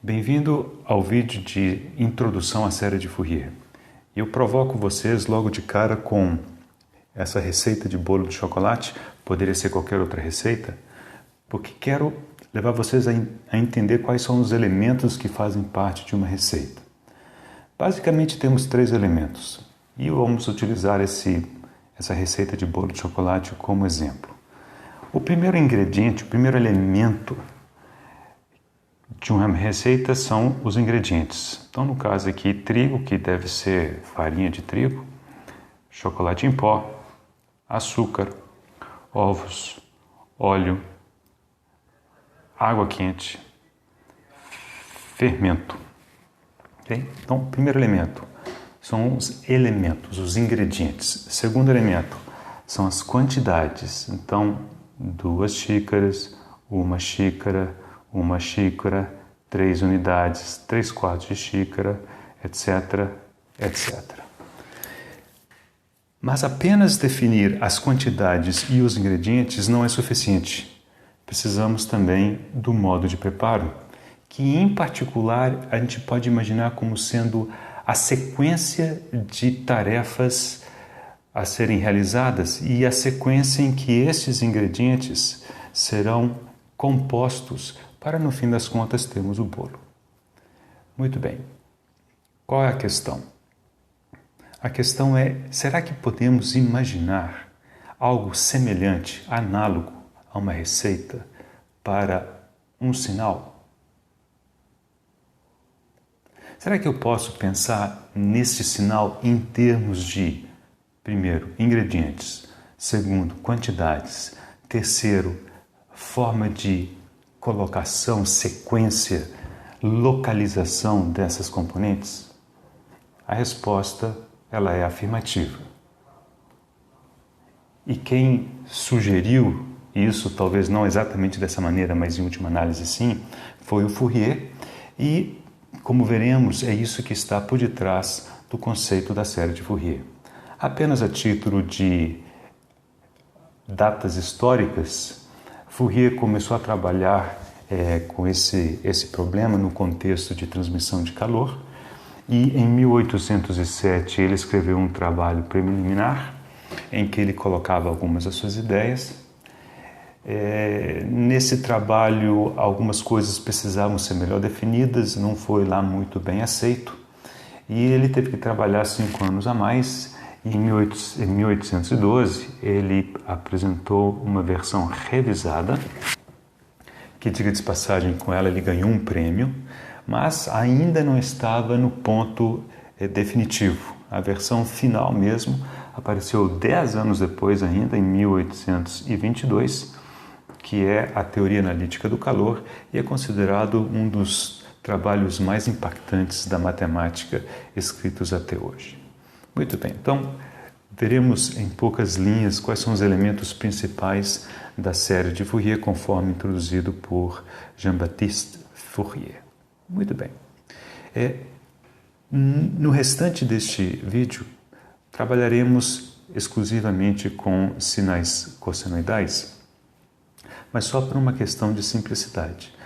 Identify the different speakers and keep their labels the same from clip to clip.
Speaker 1: Bem-vindo ao vídeo de introdução à série de Fourier. Eu provoco vocês logo de cara com essa receita de bolo de chocolate, poderia ser qualquer outra receita, porque quero levar vocês a entender quais são os elementos que fazem parte de uma receita. Basicamente temos 3 elementos e vamos utilizar essa receita de bolo de chocolate como exemplo. O primeiro ingrediente, o primeiro elemento de uma receita são os ingredientes. Então, no caso aqui, trigo, que deve ser farinha de trigo, chocolate em pó, açúcar, ovos, óleo, água quente, fermento. Okay? Então, o primeiro elemento são os elementos, os ingredientes. Segundo elemento são as quantidades. Então, 2 xícaras, 1 xícara, 3 unidades, 3/4 de xícara, etc, etc. Mas apenas definir as quantidades e os ingredientes não é suficiente. Precisamos também do modo de preparo, que em particular a gente pode imaginar como sendo a sequência de tarefas a serem realizadas e a sequência em que esses ingredientes serão compostos para, no fim das contas, termos o bolo. Muito bem. Qual é a questão? A questão é, será que podemos imaginar algo semelhante, análogo a uma receita para um sinal? Será que eu posso pensar nesse sinal em termos de, primeiro, ingredientes, segundo, quantidades, terceiro, forma de colocação, sequência, localização dessas componentes? A resposta, ela é afirmativa. E quem sugeriu isso, talvez não exatamente dessa maneira, mas em última análise sim, foi o Fourier. E, como veremos, é isso que está por detrás do conceito da série de Fourier. Apenas a título de datas históricas, Fourier começou a trabalhar com esse problema no contexto de transmissão de calor e em 1807 ele escreveu um trabalho preliminar em que ele colocava algumas das suas ideias. Nesse trabalho algumas coisas precisavam ser melhor definidas, não foi lá muito bem aceito e ele teve que trabalhar 5 anos a mais. Em 1812, ele apresentou uma versão revisada, que, diga de passagem, com ela ele ganhou um prêmio, mas ainda não estava no ponto definitivo. A versão final mesmo apareceu 10 anos depois ainda, em 1822, que é a teoria analítica do calor e é considerado um dos trabalhos mais impactantes da matemática escritos até hoje. Muito bem, então veremos em poucas linhas quais são os elementos principais da série de Fourier, conforme introduzido por Jean-Baptiste Fourier. Muito bem. No restante deste vídeo, trabalharemos exclusivamente com sinais cossenoidais, mas só por uma questão de simplicidade.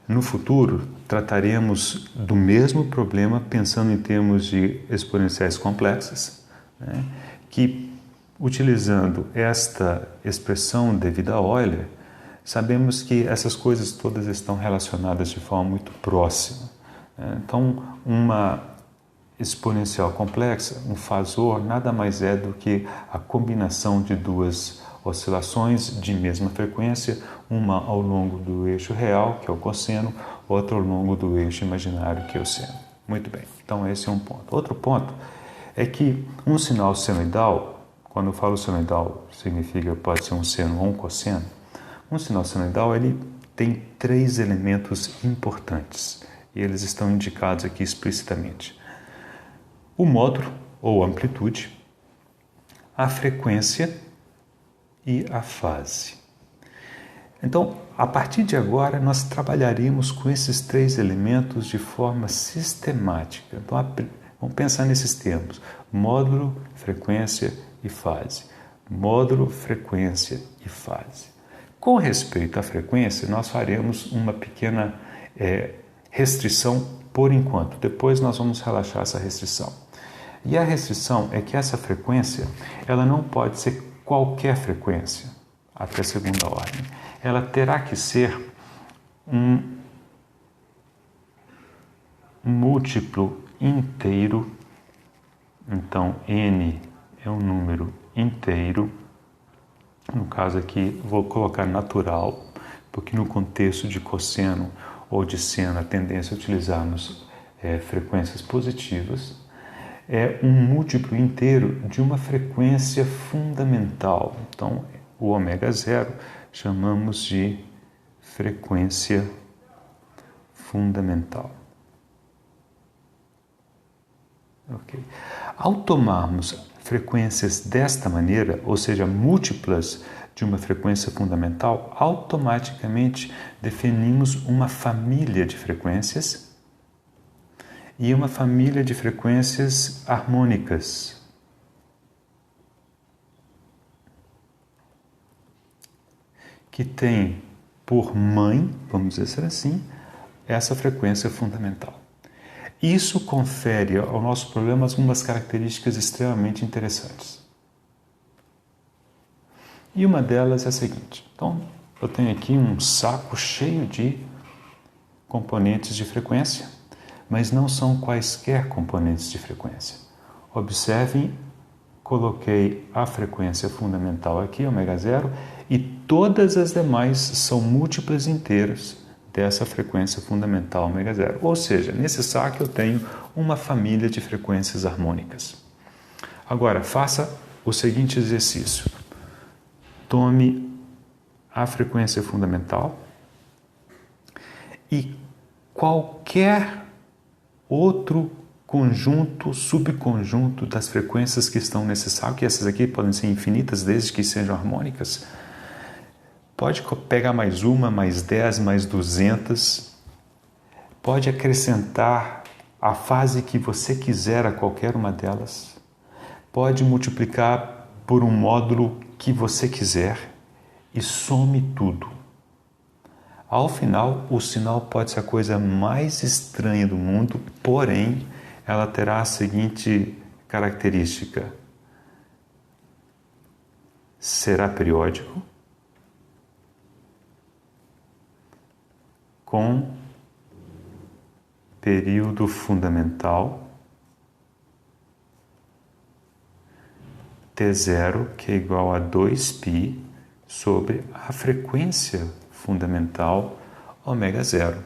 Speaker 1: No futuro, trataremos do mesmo problema pensando em termos de exponenciais complexas, né, que, utilizando esta expressão devida a Euler, sabemos que essas coisas todas estão relacionadas de forma muito próxima. Então, uma exponencial complexa, um fasor, nada mais é do que a combinação de 2 oscilações de mesma frequência, uma ao longo do eixo real, que é o cosseno, outra ao longo do eixo imaginário, que é o seno. Muito bem, então esse é um ponto. Outro ponto é que um sinal senoidal, quando eu falo senoidal, significa pode ser um seno ou um cosseno. Um sinal senoidal ele tem 3 elementos importantes e eles estão indicados aqui explicitamente. O módulo ou amplitude, a frequência e a fase. Então, a partir de agora, nós trabalharemos com esses 3 elementos de forma sistemática. Então, vamos pensar nesses termos: módulo, frequência e fase. Módulo, frequência e fase. Com respeito à frequência, nós faremos uma pequena restrição por enquanto. Depois nós vamos relaxar essa restrição. E a restrição é que essa frequência, ela não pode ser qualquer frequência até segunda ordem. Ela terá que ser um múltiplo inteiro. Então, n é um número inteiro. No caso aqui, vou colocar natural, porque no contexto de cosseno ou de seno, a tendência a utilizarmos frequências positivas. É um múltiplo inteiro de uma frequência fundamental. Então, o ômega zero chamamos de frequência fundamental. Okay. Ao tomarmos frequências desta maneira, ou seja, múltiplas de uma frequência fundamental, automaticamente definimos uma família de frequências e uma família de frequências harmônicas. Que tem por mãe, vamos dizer assim, essa frequência fundamental. Isso confere ao nosso problema algumas características extremamente interessantes. E uma delas é a seguinte. Então, eu tenho aqui um saco cheio de componentes de frequência, mas não são quaisquer componentes de frequência. Observem, coloquei a frequência fundamental aqui, ômega zero, e todas as demais são múltiplas inteiras dessa frequência fundamental ômega zero. Ou seja, nesse saco eu tenho uma família de frequências harmônicas. Agora, faça o seguinte exercício. Tome a frequência fundamental e qualquer outro conjunto, subconjunto das frequências que estão nesse saco, e essas aqui podem ser infinitas desde que sejam harmônicas. Pode pegar mais uma, mais 10, mais 200. Pode acrescentar a fase que você quiser a qualquer uma delas. Pode multiplicar por um módulo que você quiser e some tudo. Ao final, o sinal pode ser a coisa mais estranha do mundo, porém, ela terá a seguinte característica. Será periódico, com período fundamental T0, que é igual a 2π sobre a frequência fundamental ômega zero.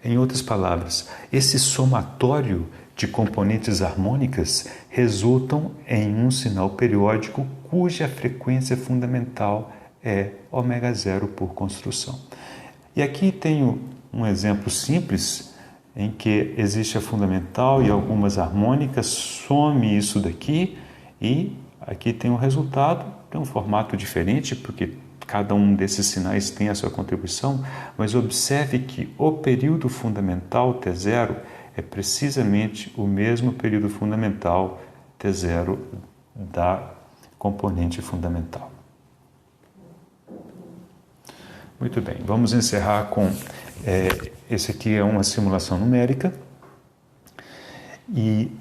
Speaker 1: Em outras palavras, esse somatório de componentes harmônicas resultam em um sinal periódico cuja frequência fundamental é ômega zero por construção. E aqui tenho um exemplo simples em que existe a fundamental e algumas harmônicas, some isso daqui e aqui tem um resultado, tem um formato diferente porque cada um desses sinais tem a sua contribuição, mas observe que o período fundamental T0 é precisamente o mesmo período fundamental T0 da componente fundamental. Muito bem, vamos encerrar com esse aqui é uma simulação numérica e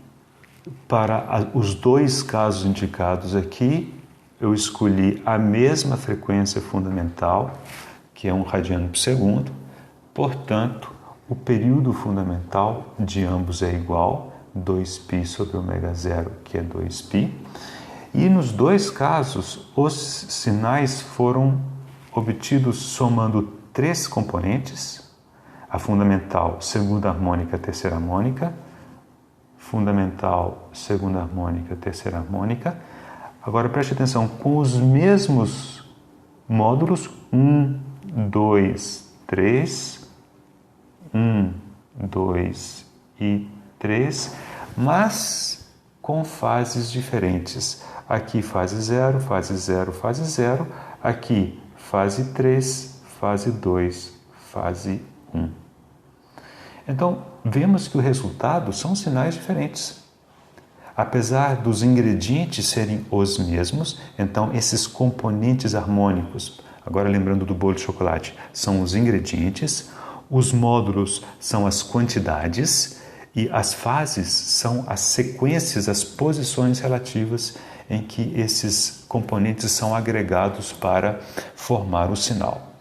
Speaker 1: para os dois casos indicados aqui eu escolhi a mesma frequência fundamental, que é 1 radiano por segundo, portanto o período fundamental de ambos é igual, 2π sobre ômega zero, que é 2π, e nos dois casos os sinais foram obtidos somando 3 componentes, a fundamental, segunda harmônica, terceira harmônica, fundamental, segunda harmônica, terceira harmônica. Agora preste atenção, com os mesmos módulos, 1, 2, 3, 1, 2 e 3, mas com fases diferentes. Aqui fase 0, fase 0, fase 0, aqui fase 3, fase 2, fase 1. Então, vemos que o resultado são sinais diferentes. Apesar dos ingredientes serem os mesmos, então esses componentes harmônicos, agora lembrando do bolo de chocolate, são os ingredientes, Os módulos são as quantidades e as fases são as sequências, as posições relativas em que esses componentes são agregados para formar o sinal.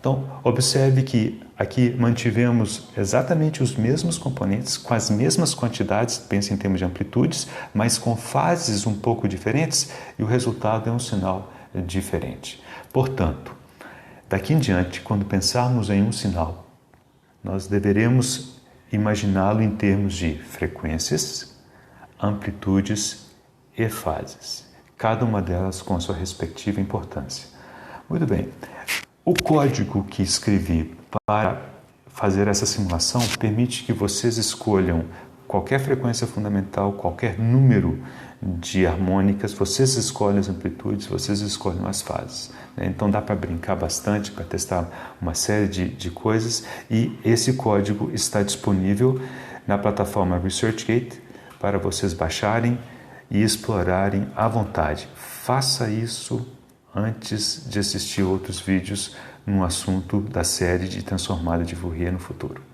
Speaker 1: Então, observe que aqui mantivemos exatamente os mesmos componentes, com as mesmas quantidades, pense em termos de amplitudes, mas com fases um pouco diferentes, e o resultado é um sinal diferente. Portanto, daqui em diante, quando pensarmos em um sinal, nós deveremos imaginá-lo em termos de frequências, amplitudes e fases, cada uma delas com a sua respectiva importância. Muito bem. O código que escrevi para fazer essa simulação permite que vocês escolham qualquer frequência fundamental, qualquer número de harmônicas, vocês escolhem as amplitudes, vocês escolhem as fases. Então dá para brincar bastante, para testar uma série de coisas, e esse código está disponível na plataforma ResearchGate para vocês baixarem e explorarem à vontade. Faça isso antes de assistir outros vídeos no assunto da série de transformada de Fourier no futuro.